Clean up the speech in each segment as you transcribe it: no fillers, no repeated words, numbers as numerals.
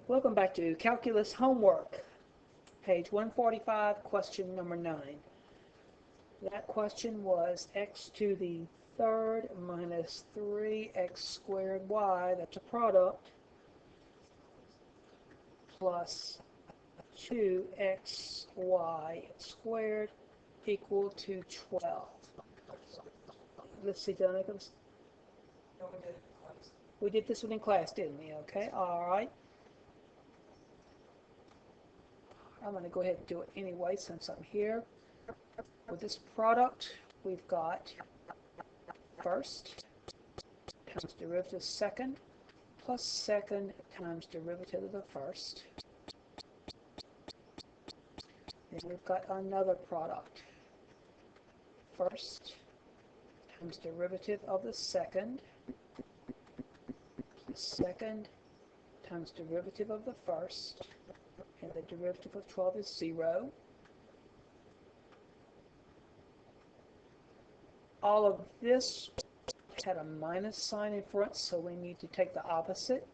Welcome back to Calculus Homework, page 145, question number 9. That question was x to the third minus 3x squared y, that's a product, plus 2xy squared equal to 12. Let's see, Donica. We did this one in class, didn't we? Okay, all right. I'm going to go ahead and do it anyway since I'm here. With this product, we've got first times derivative of second plus second times derivative of the first. Then we've got another product. First times derivative of the second plus second times derivative of the first. And the derivative of 12 is 0. All of this had a minus sign in front, so we need to take the opposite.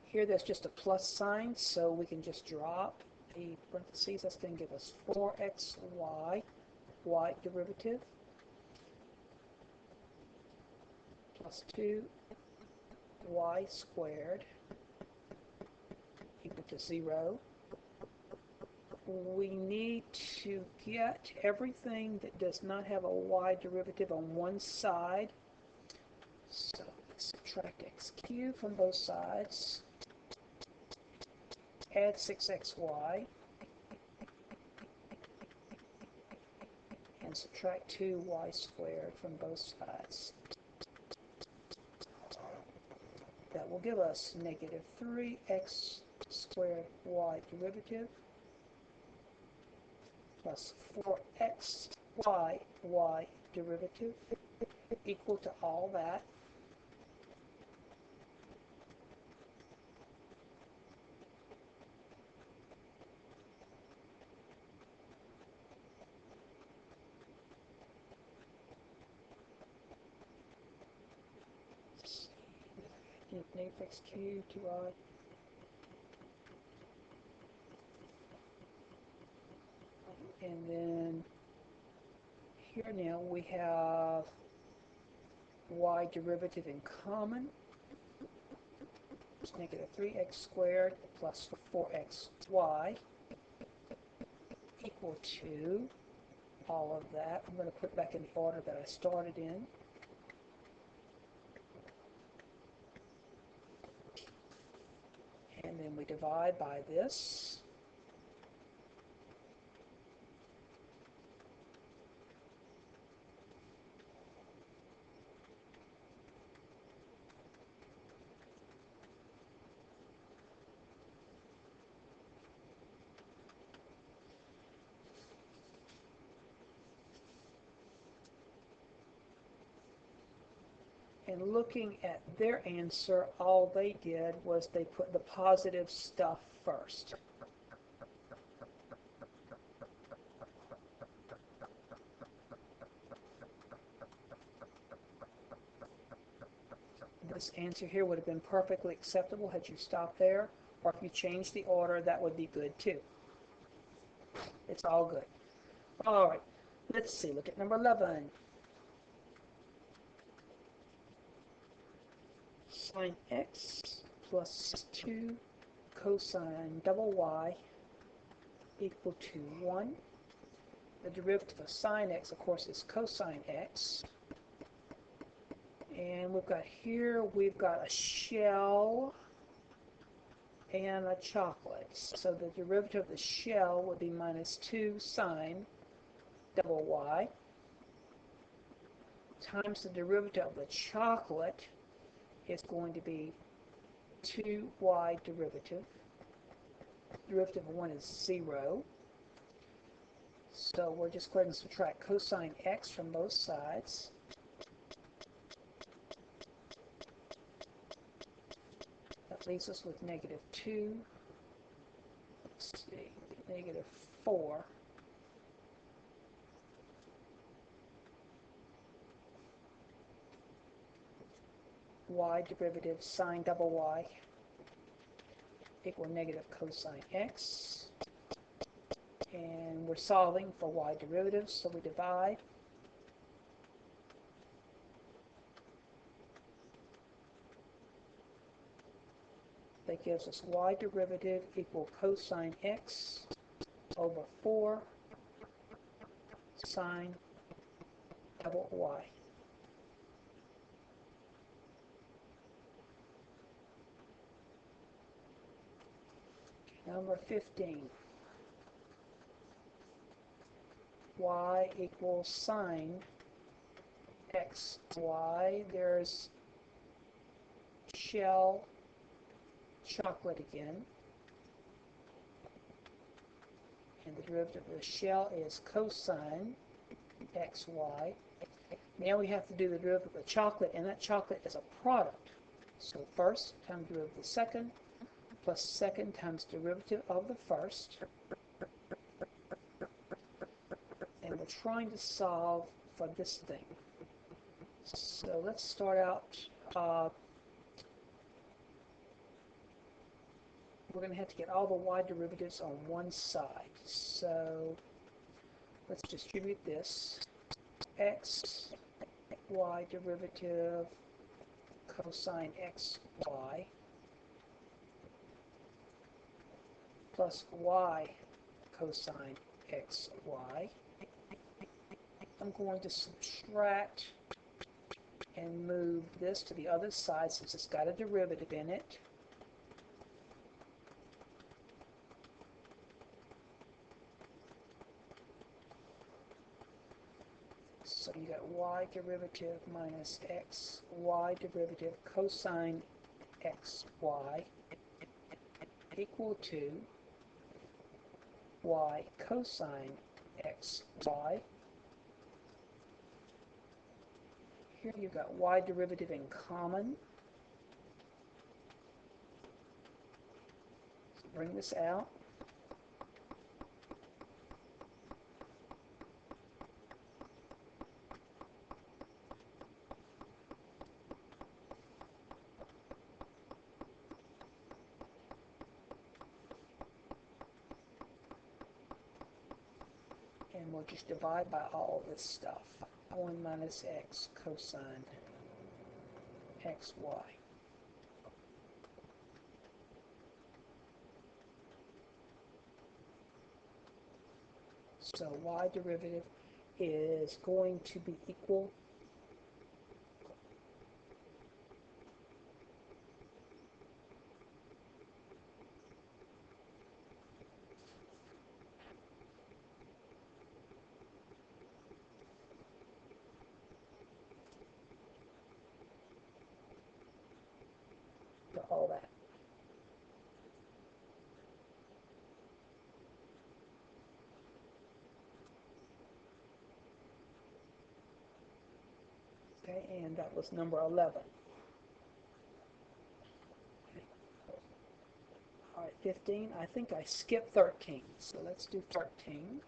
Here there's just a plus sign, so we can just drop the parentheses. That's going to give us 4xy, y derivative, plus 2y squared equal to 0. We need to get everything that does not have a y derivative on one side. So let's subtract x cubed from both sides. Add 6xy. And subtract 2y squared from both sides. That will give us negative 3x squared y derivative plus 4x y derivative equal to all that. Negative x cubed 2y. And then here now we have y derivative in common. It's negative 3x squared plus 4xy equal to all of that. I'm going to put it back in the order that I started in. And then we divide by this. And looking at their answer, all they did was they put the positive stuff first. This answer here would have been perfectly acceptable had you stopped there, or if you changed the order, that would be good too. It's all good. All right, let's see, look at number 11. Sine x plus 2 cosine double y equal to 1. The derivative of sine x, of course, is cosine x. And we've got a shell and a chocolate. So the derivative of the shell would be minus 2 sine double y times the derivative of the chocolate is going to be 2y derivative. Derivative of 1 is 0. So we're just going to subtract cosine x from both sides. That leaves us with negative 2. Let's see, negative 4. y derivative sine double y equal negative cosine x. And we're solving for y derivatives, so we divide. That gives us y derivative equal cosine x over 4 sine double y. Number 15. Y equals sine x y. There's shell chocolate again. And the derivative of the shell is cosine xy. Now we have to do the derivative of the chocolate, and that chocolate is a product. So first times derivative of the second, plus second times derivative of the first. And we're trying to solve for this thing. So let's start out. We're going to have to get all the y derivatives on one side. So let's distribute this. X, y derivative cosine xy plus y cosine xy. I'm going to subtract and move this to the other side since it's got a derivative in it. So you got y derivative minus x, y derivative cosine xy equal to y cosine xy. Here you've got y derivative in common. So bring this out. And we'll just divide by all this stuff. 1 minus x cosine xy. So y derivative is going to be equal to all that. Okay, and that was number 11. All right, 15. I think I skipped 13, so let's do 13.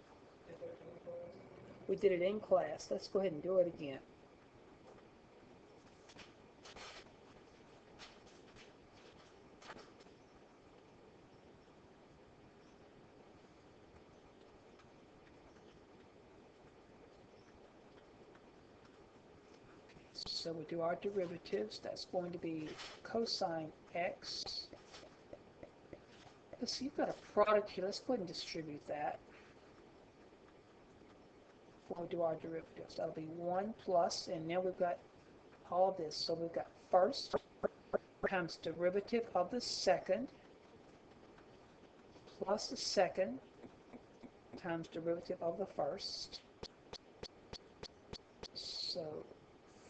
We did it in class. Let's go ahead and do it again. So we do our derivatives. That's going to be cosine x. Let's see, you've got a product here. Let's go ahead and distribute that before we do our derivatives. That'll be 1 plus, and now we've got all this. So we've got first times derivative of the second plus the second times derivative of the first. So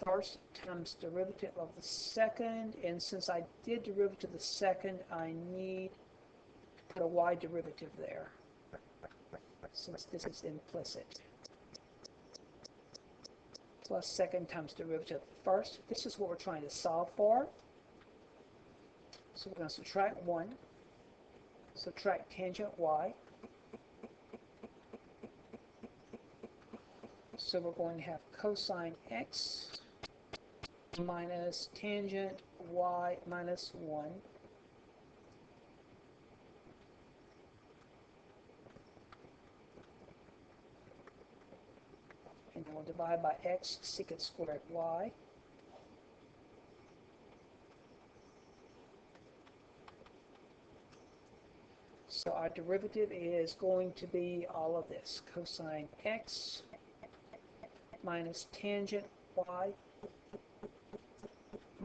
first times derivative of the second, and since I did derivative of the second, I need to put a y derivative there since this is implicit. Plus second times derivative of the first. This is what we're trying to solve for. So we're going to subtract 1, subtract tangent y. So we're going to have cosine x minus tangent y minus 1 and then we'll divide by x secant squared y. So our derivative is going to be all of this, cosine x minus tangent y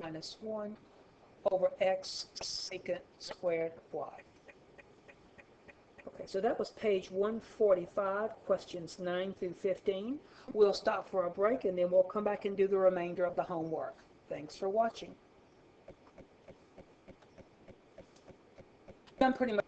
minus 1 over x secant squared y. Okay, so that was page 145, questions 9 through 15. We'll stop for a break and then we'll come back and do the remainder of the homework. Thanks for watching. Done pretty much.